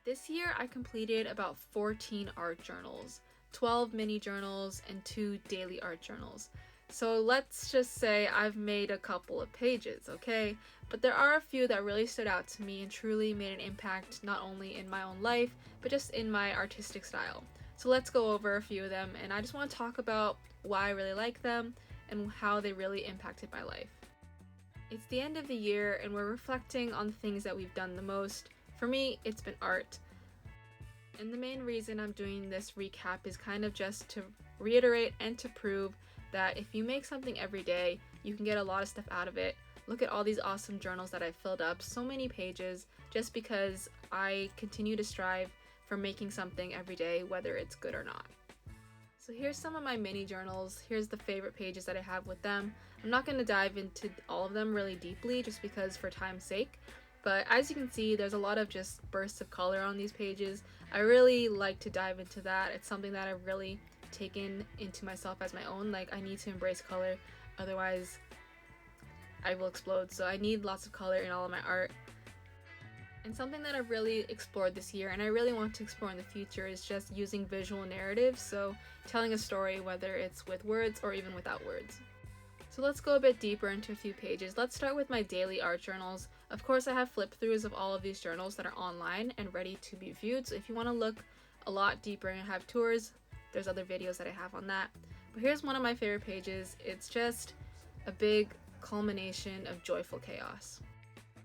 This year I completed about 14 art journals, 12 mini journals, and 2 daily art journals. So let's just say I've made a couple of pages, okay? But there are a few that really stood out to me and truly made an impact not only in my own life, but just in my artistic style. So let's go over a few of them, and I just want to talk about why I really like them and how they really impacted my life. It's the end of the year and we're reflecting on the things that we've done the most. For me, it's been art. And the main reason I'm doing this recap is kind of just to reiterate and to prove that if you make something every day, you can get a lot of stuff out of it. Look at all these awesome journals that I've filled up, so many pages, just because I continue to strive for making something every day, whether it's good or not. So here's some of my mini journals. Here's the favorite pages that I have with them. I'm not going to dive into all of them really deeply just because for time's sake. But as you can see, there's a lot of just bursts of color on these pages. I really like to dive into that. It's something that I've really taken into myself as my own. Like, I need to embrace color, otherwise I will explode. So I need lots of color in all of my art. And something that I've really explored this year and I really want to explore in the future is just using visual narratives, so telling a story whether it's with words or even without words. So let's go a bit deeper into a few pages. Let's start with my daily art journals. Of course, I have flip throughs of all of these journals that are online and ready to be viewed, so if you want to look a lot deeper and have tours, there's other videos that I have on that. But here's one of my favorite pages. It's just a big culmination of joyful chaos.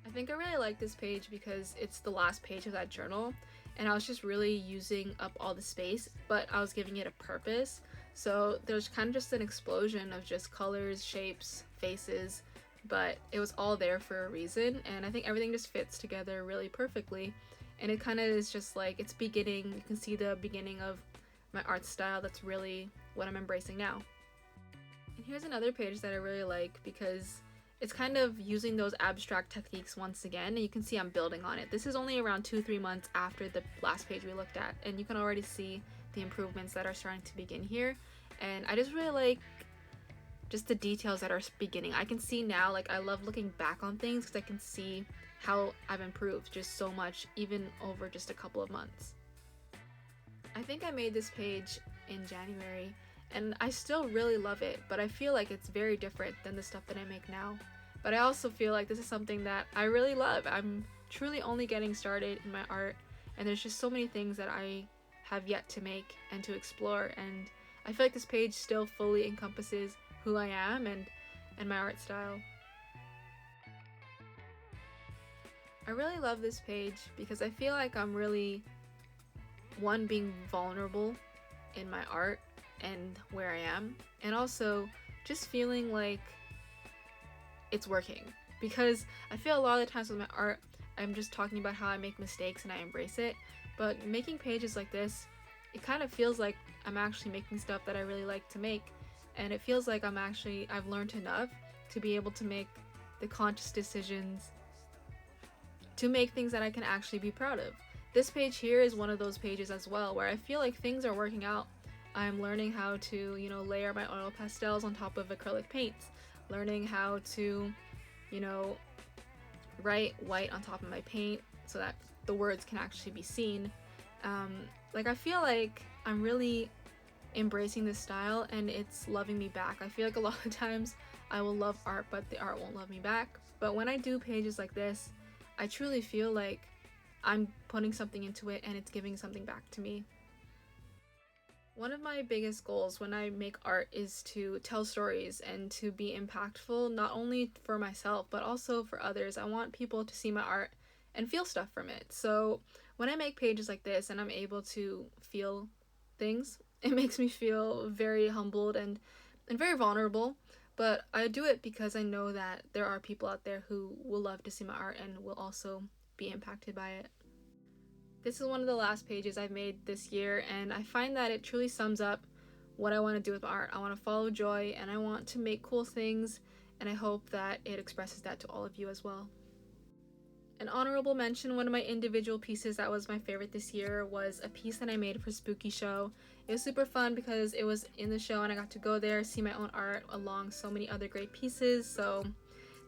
I think I really like this page because it's the last page of that journal and I was just really using up all the space, but I was giving it a purpose. So there's kind of just an explosion of just colors, shapes, faces, but it was all there for a reason, and I think everything just fits together really perfectly. And it kind of is just like, it's beginning, you can see the beginning of my art style. That's really what I'm embracing now. And here's another page that I really like because it's kind of using those abstract techniques once again, and you can see I'm building on it. This is only around 2-3 months after the last page we looked at, and you can already see the improvements that are starting to begin here. And I just really like just the details that are beginning. I can see now, like, I love looking back on things because I can see how I've improved just so much, even over just a couple of months. I think I made this page in January, and I still really love it, but I feel like it's very different than the stuff that I make now. But I also feel like this is something that I really love. I'm truly only getting started in my art, and there's just so many things that I have yet to make and to explore, and I feel like this page still fully encompasses who I am and my art style. I really love this page because I feel like I'm really, one, being vulnerable in my art and where I am, and also just feeling like it's working, because I feel a lot of the times with my art I'm just talking about how I make mistakes and I embrace it, but making pages like this, it kind of feels like I'm actually making stuff that I really like to make, and it feels like I've learned enough to be able to make the conscious decisions to make things that I can actually be proud of. This page here is one of those pages as well where I feel like things are working out. I'm learning how to, layer my oil pastels on top of acrylic paints, learning how to, write white on top of my paint so that the words can actually be seen. I feel like I'm really embracing this style and it's loving me back. I feel like a lot of times I will love art, but the art won't love me back. But when I do pages like this, I truly feel like I'm putting something into it and it's giving something back to me. One of my biggest goals when I make art is to tell stories and to be impactful, not only for myself, but also for others. I want people to see my art and feel stuff from it. So when I make pages like this and I'm able to feel things, it makes me feel very humbled and very vulnerable. But I do it because I know that there are people out there who will love to see my art and will also be impacted by it. This is one of the last pages I've made this year, and I find that it truly sums up what I want to do with my art. I want to follow joy, and I want to make cool things, and I hope that it expresses that to all of you as well. An honorable mention, one of my individual pieces that was my favorite this year was a piece that I made for Spooky Show. It was super fun because it was in the show and I got to go there, see my own art along so many other great pieces. So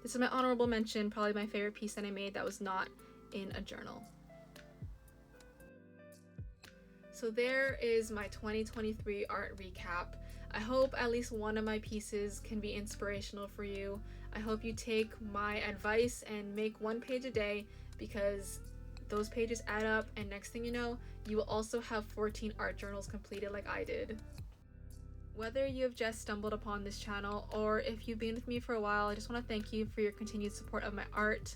this is my honorable mention, probably my favorite piece that I made that was not in a journal. So there is my 2023 art recap. I hope at least one of my pieces can be inspirational for you. I hope you take my advice and make 1 page a day, because those pages add up, and next thing you know, you will also have 14 art journals completed like I did. Whether you have just stumbled upon this channel or if you've been with me for a while, I just want to thank you for your continued support of my art.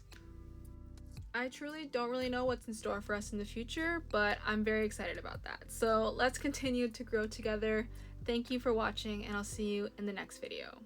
I truly don't really know what's in store for us in the future, but I'm very excited about that. So let's continue to grow together. Thank you for watching, and I'll see you in the next video.